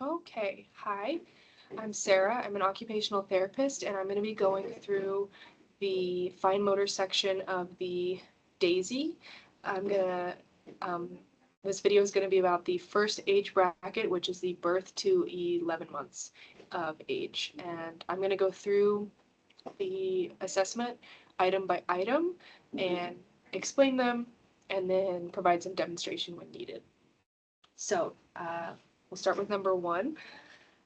Okay, hi, I'm Sarah. I'm an occupational therapist, and I'm going to be going through the fine motor section of the DAISY. I'm going to, this video is going to be about the first age bracket, which is the birth to 11 months of age. And I'm going to go through the assessment item by item and explain them, and then provide some demonstration when needed. So, we'll start with number one.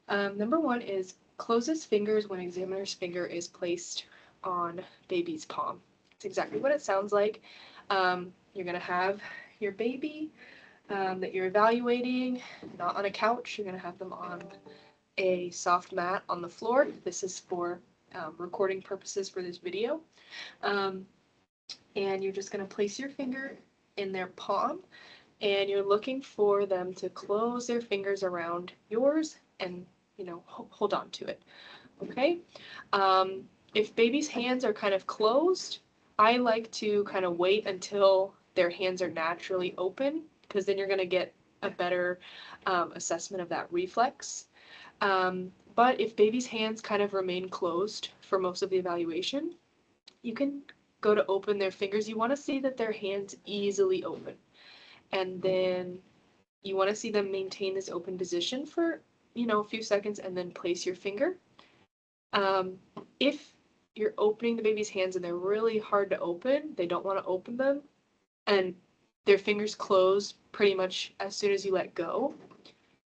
Number one is closes fingers when examiner's finger is placed on baby's palm. It's exactly what it sounds like. You're going to have your baby that you're evaluating, not on a couch. You're going to have them on a soft mat on the floor. This is for recording purposes for this video. And you're just going to place your finger in their palm, and you're looking for them to close their fingers around yours and hold on to it. Okay. If baby's hands are kind of closed, I like to kind of wait until their hands are naturally open, because then you're going to get a better assessment of that reflex. But if baby's hands kind of remain closed for most of the evaluation, you can go to open their fingers. You want to see that their hands easily open, and then you want to see them maintain this open position for a few seconds, and then place your finger. If you're opening the baby's hands and they're really hard to open, they don't want to open them, and their fingers close pretty much as soon as you let go,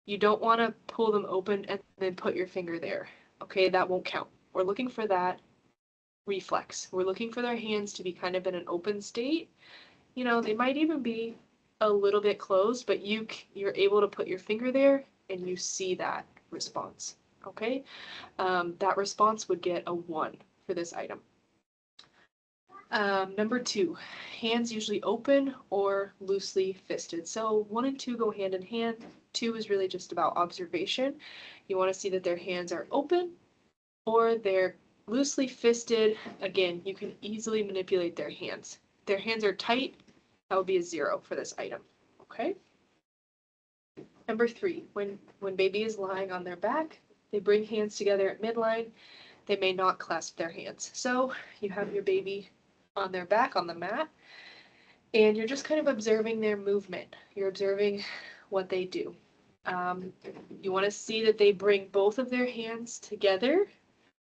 you don't want to pull them open and then put your finger there. Okay, that won't count. We're looking for that reflex. We're looking for their hands to be kind of in an open state. They might even be a little bit closed, but you're able to put your finger there and you see that response. Okay, that response would get a 1 for this item. Number 2, hands usually open or loosely fisted. So 1 and 2 go hand in hand. 2 is really just about observation. You want to see that their hands are open or they're loosely fisted. Again, you can easily manipulate their hands. If their hands are tight, that would be a 0 for this item. Okay. Number 3, when baby is lying on their back, they bring hands together at midline. They may not clasp their hands. So you have your baby on their back on the mat, and you're just kind of observing their movement. You're observing what they do. You want to see that they bring both of their hands together.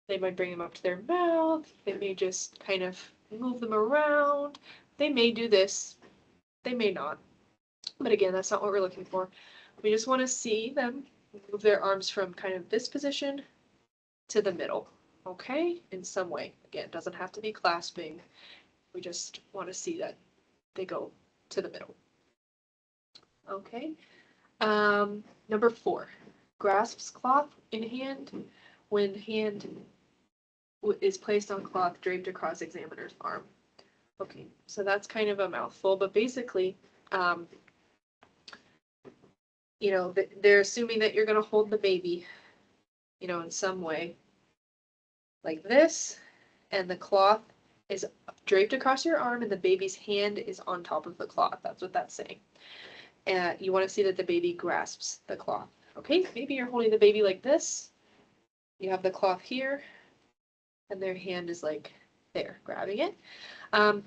They might bring them up to their mouth. They may just kind of move them around. They may do this. They may not. But again, that's not what we're looking for. We just want to see them move their arms from kind of this position to the middle, okay, in some way. Again, it doesn't have to be clasping. We just want to see that they go to the middle. Okay. Number 4, grasps cloth in hand when hand is placed on cloth draped across examiner's arm. Okay, so that's kind of a mouthful, but basically, they're assuming that you're going to hold the baby, in some way, like this, and the cloth is draped across your arm, and the baby's hand is on top of the cloth. That's what that's saying. And you want to see that the baby grasps the cloth. Okay, maybe you're holding the baby like this. You have the cloth here, and their hand is like there, grabbing it.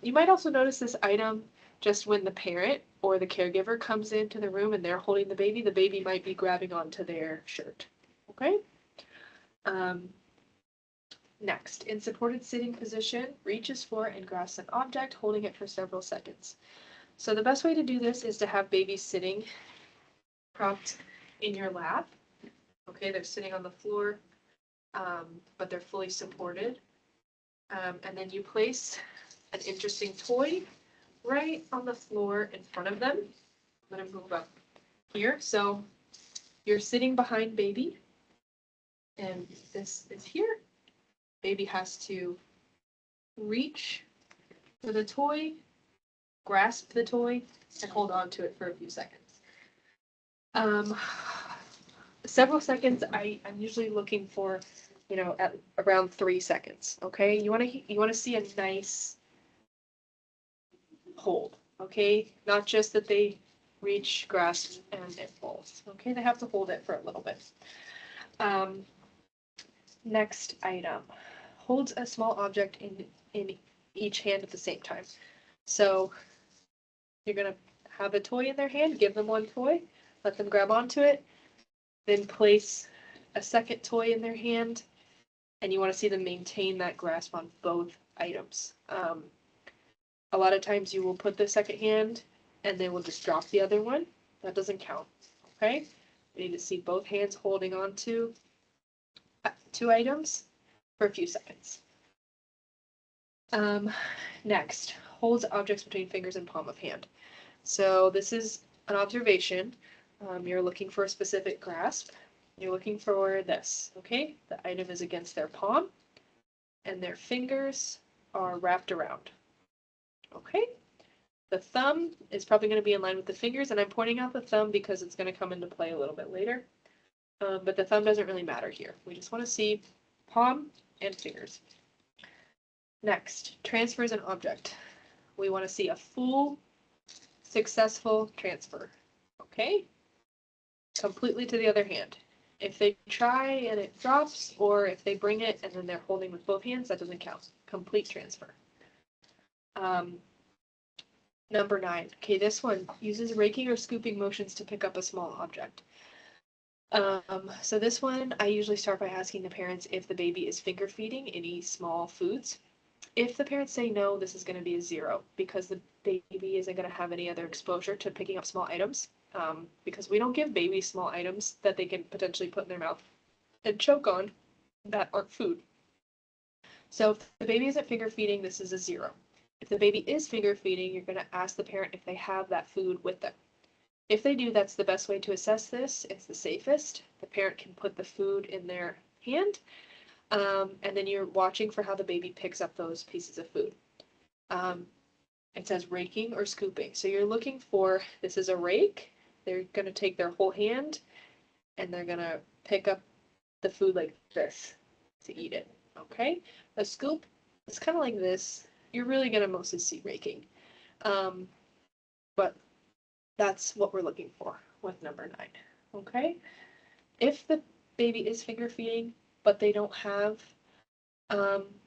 You might also notice this item just when the parent or the caregiver comes into the room and they're holding the baby might be grabbing onto their shirt. Okay? Next, in supported sitting position, reaches for and grasps an object, holding it for several seconds. So the best way to do this is to have baby sitting propped in your lap. Okay, they're sitting on the floor, but they're fully supported. And then you place an interesting toy right on the floor in front of them. I'm going to move up here. So you're sitting behind baby, and this is here. Baby has to reach for the toy, grasp the toy, and hold on to it for a few seconds. Several seconds, I'm usually looking for, at around 3 seconds. Okay, you want to see a nice hold. Okay, not just that they reach, grasp, and it falls. Okay, they have to hold it for a little bit. Next item, holds a small object in each hand at the same time. So you're gonna have a toy in their hand, give them one toy, let them grab onto it, then place a second toy in their hand, and you want to see them maintain that grasp on both items. A lot of times you will put the second hand and they will just drop the other one. That doesn't count, okay? You need to see both hands holding on to two items for a few seconds. Next, holds objects between fingers and palm of hand. So this is an observation. You're looking for a specific grasp. You're looking for this, okay? The item is against their palm and their fingers are wrapped around. Okay? The thumb is probably going to be in line with the fingers, and I'm pointing out the thumb because it's going to come into play a little bit later. But the thumb doesn't really matter here. We just want to see palm and fingers. Next, transfers an object. We want to see a full, successful transfer. Okay? Completely to the other hand. If they try and it drops, or if they bring it and then they're holding with both hands, that doesn't count. Complete transfer. Number 9. Okay, this one uses raking or scooping motions to pick up a small object. So this one, I usually start by asking the parents if the baby is finger feeding any small foods. If the parents say no, this is going to be a 0 because the baby isn't going to have any other exposure to picking up small items. Because we don't give babies small items that they can potentially put in their mouth and choke on that aren't food. So if the baby isn't finger feeding, this is a 0. If the baby is finger feeding, you're going to ask the parent if they have that food with them. If they do, that's the best way to assess this. It's the safest. The parent can put the food in their hand, and then you're watching for how the baby picks up those pieces of food. It says raking or scooping. So you're looking for, this is a rake. They're going to take their whole hand, and they're going to pick up the food like this to eat it. Okay? A scoop is kind of like this. You're really going to mostly see raking. But that's what we're looking for with number 9. Okay? If the baby is finger feeding, but they don't have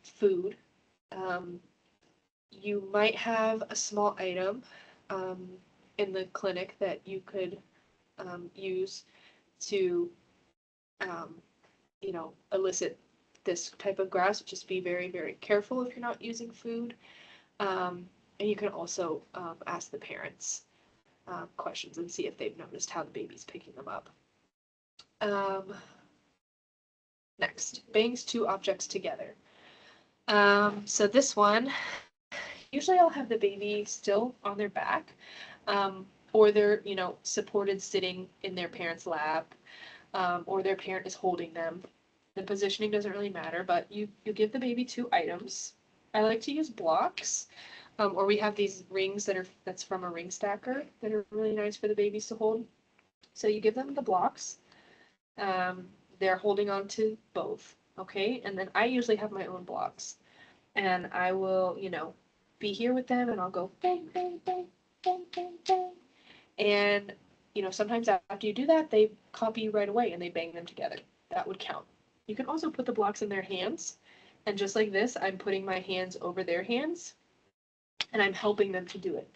food, you might have a small item in the clinic that you could use to, elicit this type of grasp. Just be very, very careful if you're not using food. And you can also ask the parents questions and see if they've noticed how the baby's picking them up. Next, bangs 2 objects together. So this one, usually I'll have the baby still on their back, or they're, supported sitting in their parent's lap, or their parent is holding them. The positioning doesn't really matter, but you give the baby 2 items. I like to use blocks, or we have these rings that's from a ring stacker that are really nice for the babies to hold. So you give them the blocks. They're holding on to both, okay? And then I usually have my own blocks. And I will, be here with them and I'll go bang, bang, bang, bang, bang, bang. And, sometimes after you do that, they copy you right away and they bang them together. That would count. You can also put the blocks in their hands. And just like this, I'm putting my hands over their hands and I'm helping them to do it.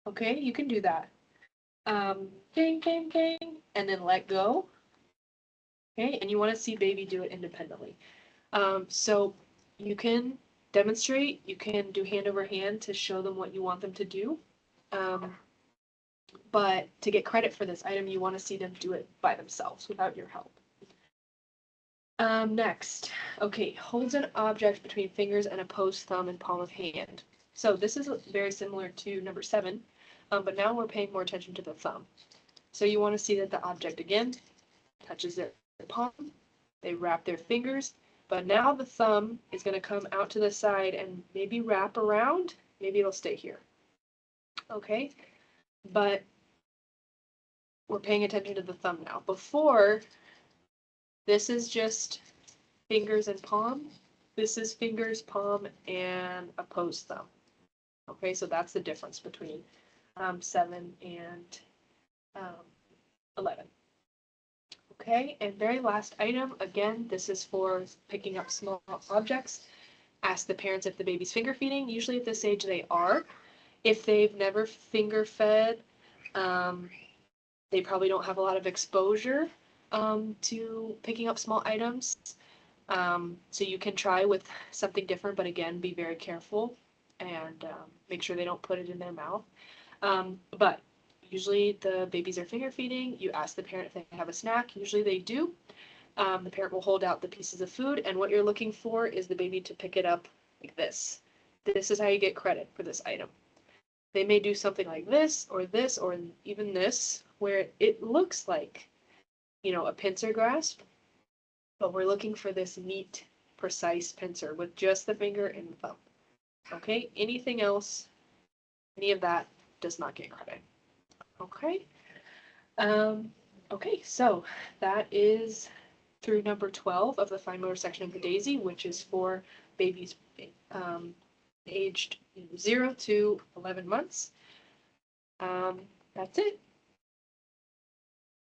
Okay, you can do that. Bang, bang, bang, and then let go. Okay, and you want to see baby do it independently. So you can demonstrate, you can do hand over hand to show them what you want them to do. But to get credit for this item, you want to see them do it by themselves without your help. Next, okay, holds an object between fingers and opposed thumb and palm of hand. So this is very similar to number 7, but now we're paying more attention to the thumb. So you want to see that the object, again, touches their palm, they wrap their fingers, but now the thumb is going to come out to the side and maybe wrap around, maybe it'll stay here. Okay, but we're paying attention to the thumb now. Before, this is just fingers and palm. This is fingers, palm, and opposed thumb. Okay, so that's the difference between 7 and Okay, and very last item, again, this is for picking up small objects. Ask the parents if the baby's finger feeding. Usually at this age they are. If they've never finger fed, they probably don't have a lot of exposure to picking up small items. So you can try with something different, but again, be very careful and make sure they don't put it in their mouth. But usually the babies are finger feeding. You ask the parent if they have a snack. Usually they do. The parent will hold out the pieces of food, and what you're looking for is the baby to pick it up like this. This is how you get credit for this item. They may do something like this, or even this, where it looks like, a pincer grasp, but we're looking for this neat, precise pincer with just the finger and the thumb. Okay, anything else, any of that does not get credit. Okay. Okay, so that is through number 12 of the fine motor section of the DAISY, which is for babies aged 0 to 11 months. That's it.